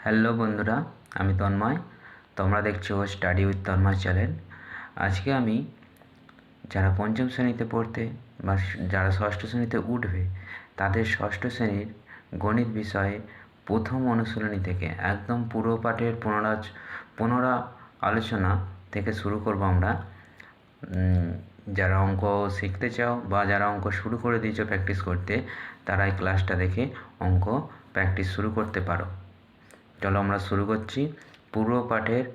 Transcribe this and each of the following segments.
Hello বন্ধুরা, আমি তন্ময়। তোমরা দেখছো স্টাডি উইথ তন্ময় চ্যানেল। আজকে আমি যারা পঞ্চম শ্রেণীতে পড়তে বা যারা ষষ্ঠ শ্রেণীতে উঠবে তাদের ষষ্ঠ শ্রেণীর গণিত বিষয়ে প্রথম অনুশীলনী থেকে একদম পুরো পাঠের পুনরা আলোচনা থেকে শুরু করব আমরা। যারা অঙ্ক শিখতে চাও বা যারা অঙ্ক শুরু করে দিয়েছো প্র্যাকটিস করতে, তারা এই ক্লাসটা দেখে অঙ্ক প্র্যাকটিস শুরু করতে পারো। চলো আমরা শুরু করছি পূর্ব পাঠের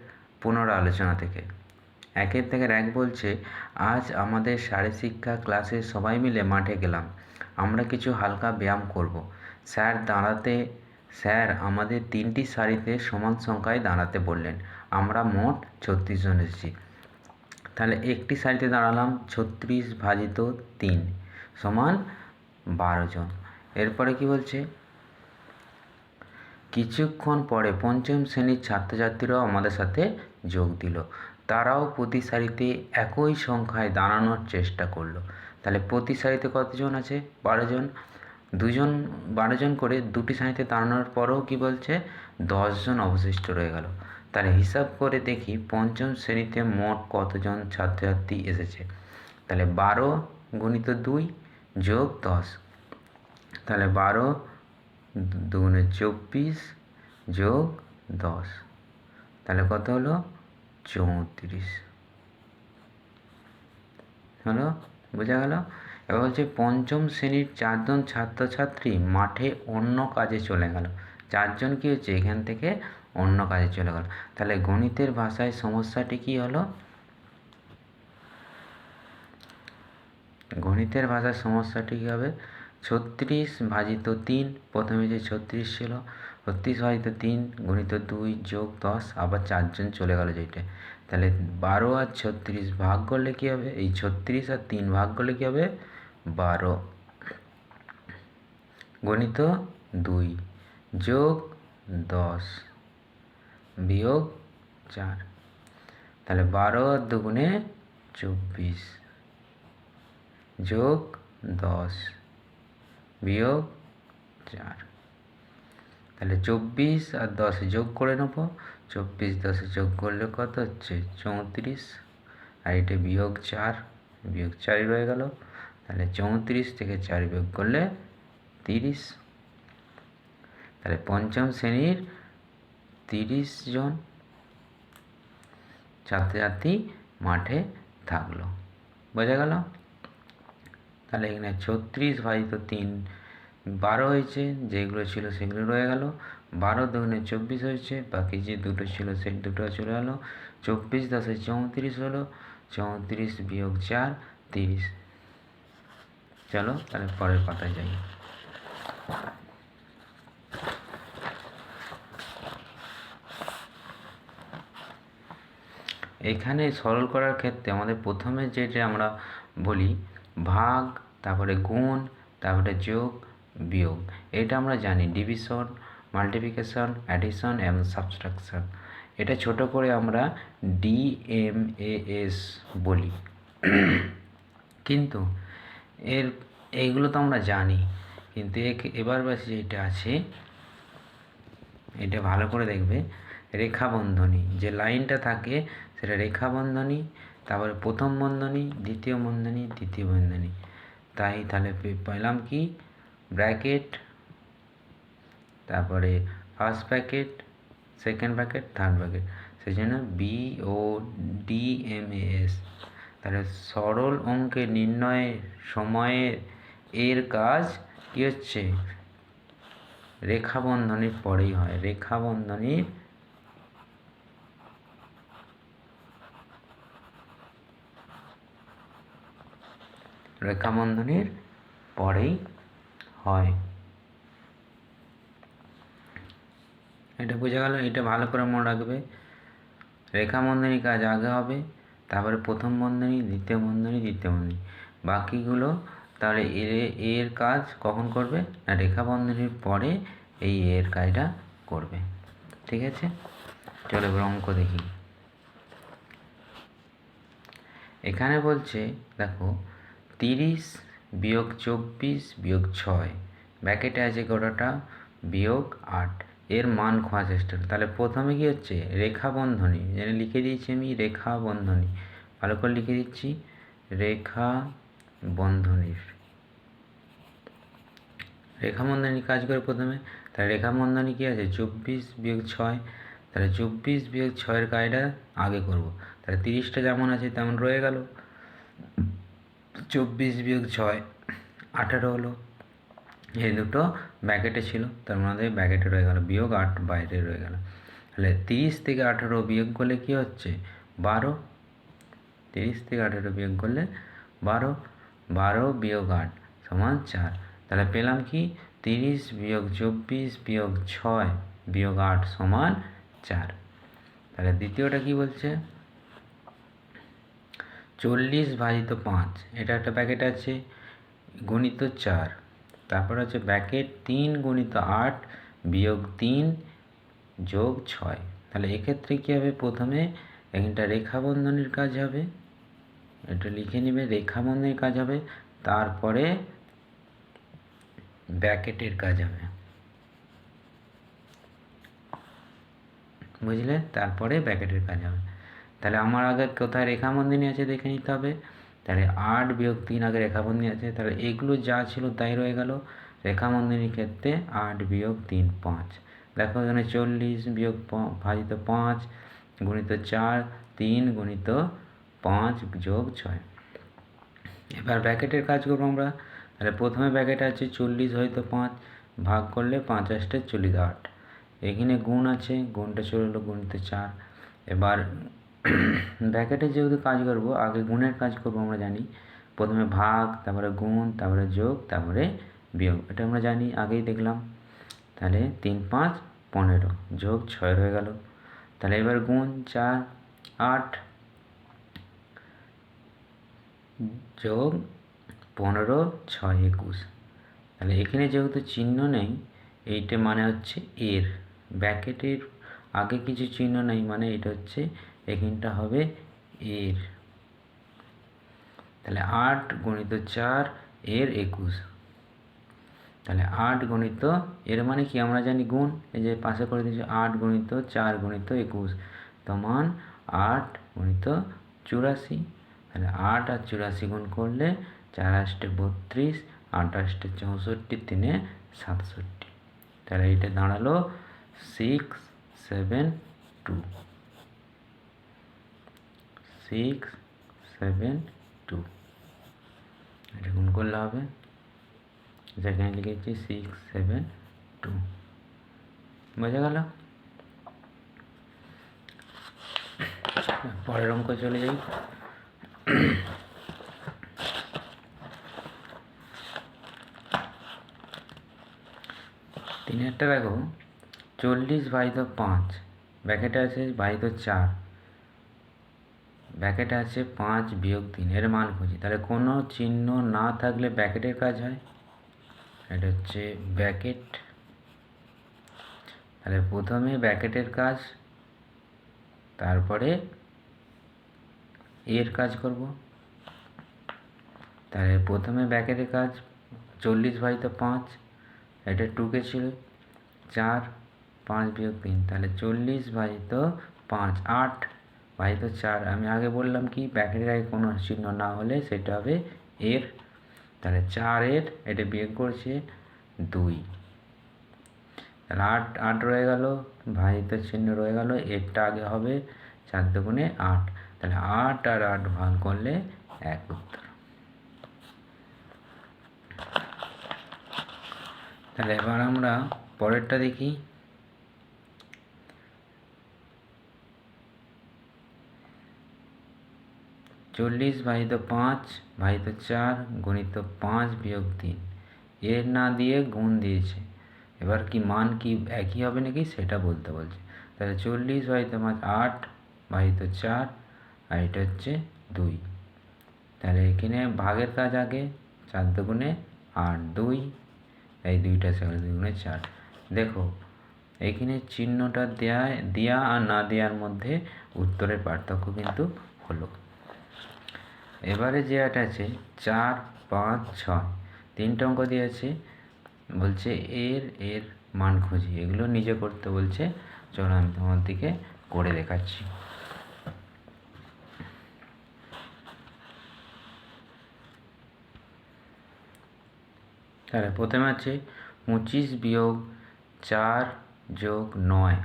পুনরালোচনা থেকে। 1 বলছে, আজ আমাদের শারীরশিক্ষা ক্লাসে সবাই মিলে মাঠে গেলাম। আমরা কিছু হালকা ব্যায়াম করব। স্যার আমাদের 3টি সারিতে সমান সংখ্যায় দাঁড়াতে বললেন। আমরা মোট 36 জন এসেছি। তাহলে একটি সারিতে দাঁড়ালাম 36 ভাজিত 3 সমান 12 জন। এরপরে কি বলছে, কিছুক্ষণ পরে পঞ্চম শ্রেণীর ছাত্রছাত্রীরাও আমাদের সাথে যোগ দিল। তারাও প্রতি সারিতে একই সংখ্যায় দাঁড়ানোর চেষ্টা করলো। তাহলে প্রতি সারিতে কতজন আছে? 12 জন। 12 জন করে দুটি সারিতে দাঁড়ানোর পরেও কি বলছে, 10 জন অবশিষ্ট রয়ে গেল। তাহলে হিসাব করে দেখি পঞ্চম শ্রেণীতে মোট কতজন ছাত্রছাত্রী এসেছে। তাহলে 12 গুণিত 2 যোগ 10। তাহলে 12 দুগুণে 24 যোগ 10, তাহলে কত হলো? 34 হলো। বোঝা গেল? এবার বলছে পঞ্চম শ্রেণীর 4 জন ছাত্রছাত্রী মাঠে অন্য কাজে চলে গেল। 4 জন কি হচ্ছে, এখান থেকে অন্য কাজে চলে গেল। তাহলে গণিতের ভাষায় সমস্যাটি কি হলো? গণিতের ভাষায় সমস্যাটি কী হবে? 36 ভাজিত 3, প্রথমে যে 36 ছিল, 36 ভাজিত 3 গুণিত 2 যোগ 10, আবার 4 জন চলে গেল যেটা। তাহলে 12 আর 36 ভাগ করলে কী হবে? এই 36 আর 3 ভাগ করলে কী হবে? 12 গুণিত 2 যোগ 10 বিয়োগ 4। তাহলে 12 আর দুগুণে 24 যোগ 10 বিয়োগ 4। তাহলে 24 আর 10 যোগ করে নেব। 24 10 যোগ করলে কত হচ্ছে? 34। আর এটা বিয়োগ 4, বিয়োগ 4 রয়ে গেল। তাহলে 34 থেকে 4 বিয়োগ করলে 30। তাহলে পঞ্চম শ্রেণীর 30 জন ছাত্রছাত্রী মাঠে থাকলো। বোঝা গেল? তাহলে এখানে 36 ভাজিত 3 12 হয়েছে, যেগুলো ছিল সেগুলো রয়ে গেল। 12 দুগুণে 24 হয়েছে, বাকি যে দুটো ছিল সেই দুটো চলে গেলো। 24 10 34 হলো, 34 বিয়োগ 4 30। চলো তাহলে পরের পাতায় যাই। এখানে সরল করার ক্ষেত্রে আমাদের প্রথমে যেটা আমরা বলি ভাগ, তারপরে গুণ, তারপরে যোগ বিয়োগ। এটা আমরা জানি, ডিভিশন, মাল্টিপ্লিকেশন, অ্যাডিশন এবং সাবট্রাকশন। এটা ছোট করে আমরা DMAS বলি। কিন্তু এইগুলো তো আমরা জানি, কিন্তু এবার বাসে যেটা আছে এটা ভালো করে দেখবে। রেখা বন্ধনী, যে লাইনটা থাকে সেটা রেখা বন্ধনী, তারপরে প্রথম বন্ধনী, দ্বিতীয় বন্ধনী, তৃতীয় বন্ধনী। তাহলে পেলাম কি? ব্র্যাকেট, তারপরে first bracket, second bracket, third bracket, সেই জন্য BODMAS। তাহলে সরল অঙ্কের নির্ণয়ের সময়ের এর কাজ কি হচ্ছে? রেখা বন্ধনীর পরেই হয়। রেখা বন্ধনীর পরেই হয়। এটা বোঝা গেল? এটা ভালো করে মনে রাখবে। রেখা বন্ধনীর কাজ আগে হবে, তারপরে প্রথম বন্ধনী, দ্বিতীয় বন্ধনী, তৃতীয় বন্ধনী, বাকিগুলো তাহলে এর কাজ কখন করবে? না, রেখা বন্ধনীর পরে এই এর কাজটা করবে। ঠিক আছে? চলো এবার অঙ্ক দেখি। এখানে বলছে দেখো 30 বিয়োগ 24 বিয়োগ 6, ব্র্যাকেটে আছে গোটাটা, বিয়োগ 8, এর মান খোঁজার চেষ্টা করি। তাহলে প্রথমে কি হচ্ছে, রেখা বন্ধনী, যেটা লিখে দিয়েছি আমি রেখা বন্ধনী, ভালো করে লিখে দিচ্ছি রেখা বন্ধনীর, রেখা বন্ধনী কাজ করে প্রথমে। তাহলে রেখা বন্ধনী কী আছে, 24 - 6, তাহলে 24 - 6 কাজটা আগে করব। তাহলে 30টা যেমন আছে তেমন রয়ে গেল, 24 - 6 18 হলো, এই দুটো ব্যাকেটে ছিল, তার মধ্যে ব্যাকেটে রয়ে গেল, বিয়োগ 8 বাইরে রয়ে গেল। তাহলে 30 থেকে 18 বিয়োগ করলে কী হচ্ছে 12, 30 থেকে 18 বিয়োগ করলে 12, 12 বিয়োগ 8 সমান 4। তাহলে পেলাম কি 30 বিয়োগ 24 বিয়োগ 6 বিয়োগ 8 সমান 4। তাহলে দ্বিতীয়টা কি বলছে, 40/5, এটা একটা ব্যাকেট আছে, গুণিত 4, তারপর হচ্ছে ব্যাকেট 3 গুণিত 8 বিয়োগ 3 যোগ 6। তাহলে এক্ষেত্রে কী হবে, প্রথমে একটা রেখা বন্ধনীর কাজ হবে, এটা লিখে নেবে, রেখা বন্ধনীর কাজ হবে, তারপরে ব্যাকেটের কাজ হবে, বুঝলে, তারপরে ব্যাকেটের কাজ হবে। তাহলে আমার আগে কোথায় রেখা বন্ধনী আছে দেখে নিতে হবে। তাহলে 8 বিয়োগ 3 আগে রেখা বন্ধনী আছে, তাহলে এগুলো যা ছিল তাই রয়ে গেল। রেখা বন্ধনীর ক্ষেত্রে 8 বিয়োগ 3 5, দেখো এখানে 40 বিয়োগ ভাজিত 5 গুণিত 4, 3 গুণিত 5 যোগ 6। এবার ব্যাকেটের কাজ করবো আমরা। তাহলে প্রথমে ব্যাকেট আছে 40 হয়তো 5, ভাগ করলে 5 × 8 = 48, এখানে গুণ আছে, গুণটা চলে এলো গুণিত 4। এবার ব্র্যাকেটে যেহেতু কাজ করব, আগে গুণের কাজ করব, আমরা জানি প্রথমে ভাগ, তারপরে গুণ, তারপরে যোগ, তারপরে বিয়োগ, এটা আমরা জানি, আগেই দেখলাম। তাহলে 3 5 15 যোগ 6 হয়ে গেল। তাহলে এবার গুণ 4 8 যোগ 15 6 21। তাহলে এখানে যেহেতু চিহ্ন নেই, এইটা মানে হচ্ছে এর, ব্র্যাকেটের আগে কিছু চিহ্ন নেই মানে এটা হচ্ছে, এখানটা হবে এর। তাহলে 8 গুণিত 4 এর 21। তাহলে 8 গুণিত এর মানে কি আমরা জানি গুণ, এই যে পাশে করে দিয়েছি 8 গুণিত 4 গুণিত 21 সমান 8 গুণিত 84। তাহলে 8 আর 84 গুণ করলে 4 × 8 = 32, 8 × 8 = 64, 3 × 67। তাহলে এইটা দাঁড়ালো 6 7 2, 6 7 2, এটা গুণ করলে হবে, যেখানে লিখেছি 6 7 2, বোঝা গেল। পরের অঙ্ক চলে যাই। তিনেরটা দেখো 40/5, ব্র্যাকেটে আছে ভাজিত 4, ব্র্যাকেটে আছে 5 বিয়োগ 3, এর মান খুঁজি। তাহলে কোনো চিহ্ন না থাকলে ব্র্যাকেটের কাজ হয়, এটা হচ্ছে ব্র্যাকেট। তাহলে প্রথমে ব্র্যাকেটের কাজ, তারপরে এর কাজ করব। তাহলে প্রথমে ব্র্যাকেটের কাজ 40/5, এটা 2কে ছিল 4 5 বিয়োগ 3, তাহলে 40/5 8 ভাজিত 4, আমি আগে বললাম কি ব্র্যাকেটের আগে কোনো চিহ্ন না হলে সেটা হবে এর। তাহলে 4 এর, এটা বিয়োগ করছে 2, তাহলে 8 8 রয়ে গেল, ভাজিত চিহ্ন রয়ে গেল, এরটা আগে হবে, 4 দুগুণে 8, তাহলে 8 আর 8 ভাগ করলে 1 উত্তর। তাহলে এবার আমরা পরেরটা দেখি। 40/5 ভাজিত 4 গুণিত 5 বিয়োগ 3, এর না দিয়ে গুণ দিয়েছে, এবার কি মান কি একই হবে নাকি সেটা বলতে বলছে। তাহলে 40/5 8 ভাজিত 4, আর এটা হচ্ছে 2। তাহলে এখানে ভাগের কাজ আগে, 4 দুগুণে 8 2, এই 2টা 2 দুগুণে 4। দেখো এখানে চিহ্নটা দেয়া আর না দেওয়ার মধ্যে উত্তরের পার্থক্য কিন্তু হলো। এবারে যে এটা আছে 4 5 6, 3টে অঙ্ক দিয়েছে, বলছে এর মান খুঁজি। এগুলো নিজে করতে বলছে, চলো আমি তোমার দিকে করে দেখাচ্ছি। তাহলে প্রথমে আছে 25 বিয়োগ 4 যোগ 9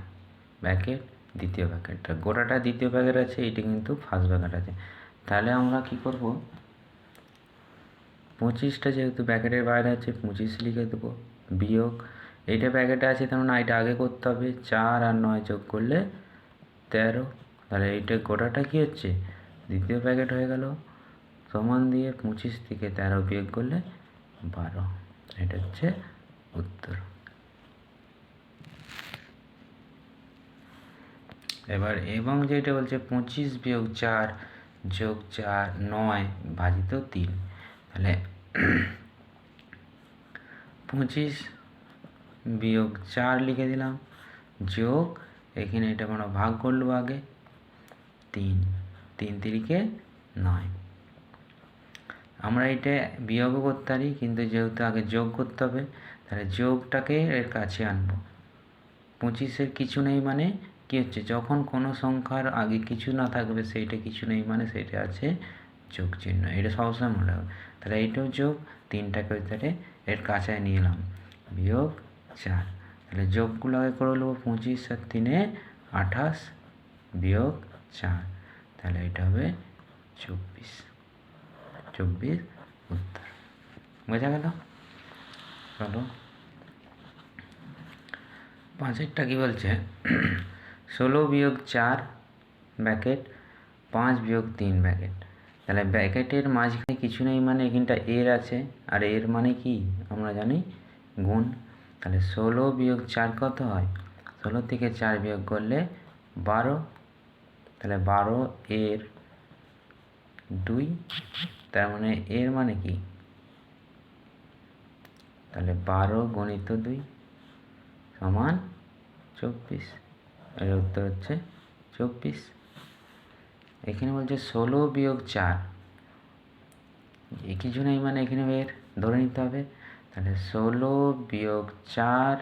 ব্র্যাকেট দ্বিতীয় ব্র্যাকেটটা, গোটাটা দ্বিতীয় ব্র্যাকেট আছে, এইটা কিন্তু ফার্স্ট ব্র্যাকেট আছে। তাহলে আমরা কি করব, 25টা যেহেতু ব্র্যাকেটের বাইরে আছে 25 লিখে দেবো, বিয়োগ এইটা ব্র্যাকেটে আছে, তেমন এটা আগে করতে হবে, 4 আর 9 যোগ করলে 13। তাহলে এইটা গোটাটা কী হচ্ছে, দ্বিতীয় ব্র্যাকেট হয়ে গেল, সমান দিয়ে 25 থেকে 13 বিয়োগ করলে 12। এটা হচ্ছে উত্তর। এবার এবং যেটা বলছে 25 বিয়োগ 4 যোগ 4 9 ভাজিত 3। তাহলে 25 বিয়োগ 4 লিখে দিলাম, যোগ এখানে এটা আমরা ভাগ করলো আগে 3, 3 তিরিকে 9। আমরা এটা বিয়োগও করতে পারি, কিন্তু যেহেতু আগে যোগ করতে হবে, তাহলে যোগটাকে এর কাছে আনবো। 25-এর কিছু নেই মানে কি হচ্ছে, যখন কোনো সংখ্যার আগে কিছু না থাকবে সেইটা কিছু নেই মানে সেইটা আছে যোগ চিহ্ন, এটা সবসময় মনে রাখবে। তাহলে এইটাও যোগ, 3টাকে তাহলে এর কাছে নিয়ে এলাম, বিয়োগ 4। তাহলে যোগগুলো আগে করে নেবো, 25 আর 3-এ 28 বিয়োগ 4, তাহলে এটা হবে 24। 24 উত্তর। বোঝা গেল? চলো 5-এরটা কী বলছে, 16 বিয়োগ 4 ব্র্যাকেট 5 বিয়োগ 3 ব্র্যাকেট। তাহলে ব্র্যাকেটের মাঝখানে কিছু নেই মানে এখানটা এর আছে, আর এর মানে কি আমরা জানি গুণ। তাহলে 16 বিয়োগ 4 কত হয়, 16 থেকে 4 বিয়োগ করলে 12। তাহলে 12 এর 2, তার মানে এর মানে কি, তাহলে 12 গণিত 2 সমান 24। এর উত্তর হচ্ছে 24। এখানে বলছে 16 বিয়োগ 4, কিছু নেই মানে এখানে এর ধরে নিতে হবে। তাহলে 16 বিয়োগ 4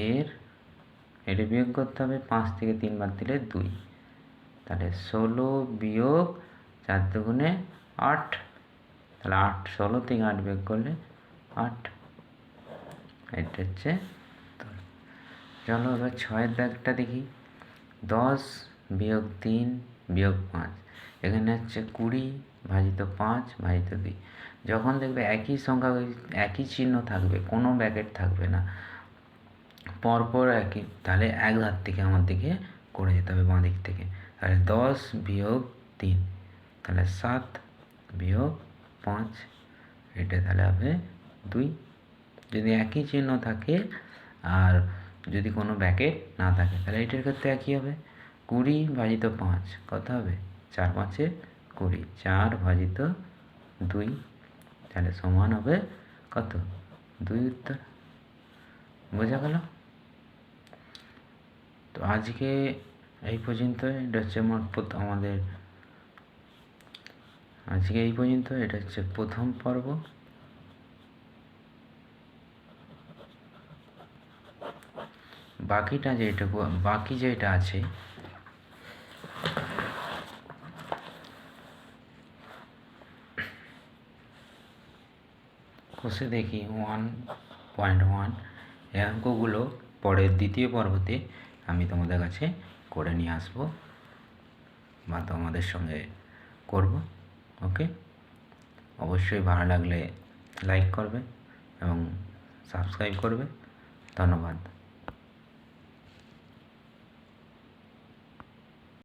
এর, এটা বিয়োগ করতে হবে, 5 থেকে 3 বাদ দিলে 2। তাহলে 16 বিয়োগ 4 দুগুণে 8, তাহলে 8, 16 থেকে 8 বিয়োগ করলে 8। এটা হচ্ছে। চলো এবার 6-এর দাগটা দেখি, 10 বিয়োগ 3 বিয়োগ 5। এখানে হচ্ছে 20 ভাজিত 5 ভাজিত 2। যখন দেখবে একই সংখ্যা একই চিহ্ন থাকবে, কোনো ব্র্যাকেট থাকবে না, পরপর একই, তাহলে এক ধার থেকে আমার দিকে করে যেতে হবে বাঁ দিক থেকে। তাহলে 10 বিয়োগ 3, তাহলে 7 বিয়োগ 5, এটা তাহলে হবে 2। যদি একই চিহ্ন থাকে আর যদি কোনো ব্র্যাকেট না থাকে, তাহলে এটার ক্ষেত্রে একই হবে। 20 ভাজিত 5 কত হবে, 4 5-এ 20, 4 ভাজিত 2, তাহলে সমান হবে কত, 2 উত্তর। বোঝা গেল? তো আজকে এই পর্যন্ত, এটা হচ্ছে আমাদের আজকে এই পর্যন্ত, এটা হচ্ছে প্রথম পর্ব। বাকিটা যেটুকু বাকি যেটা আছে কষে দেখি 1.1 এই অঙ্কগুলো পরের দ্বিতীয় পর্বতে আমি তোমাদের কাছে করে নিয়ে আসবো বা তোমাদের সঙ্গে করব। ওকে, অবশ্যই ভালো লাগলে লাইক করবে এবং সাবস্ক্রাইব করবে। ধন্যবাদ।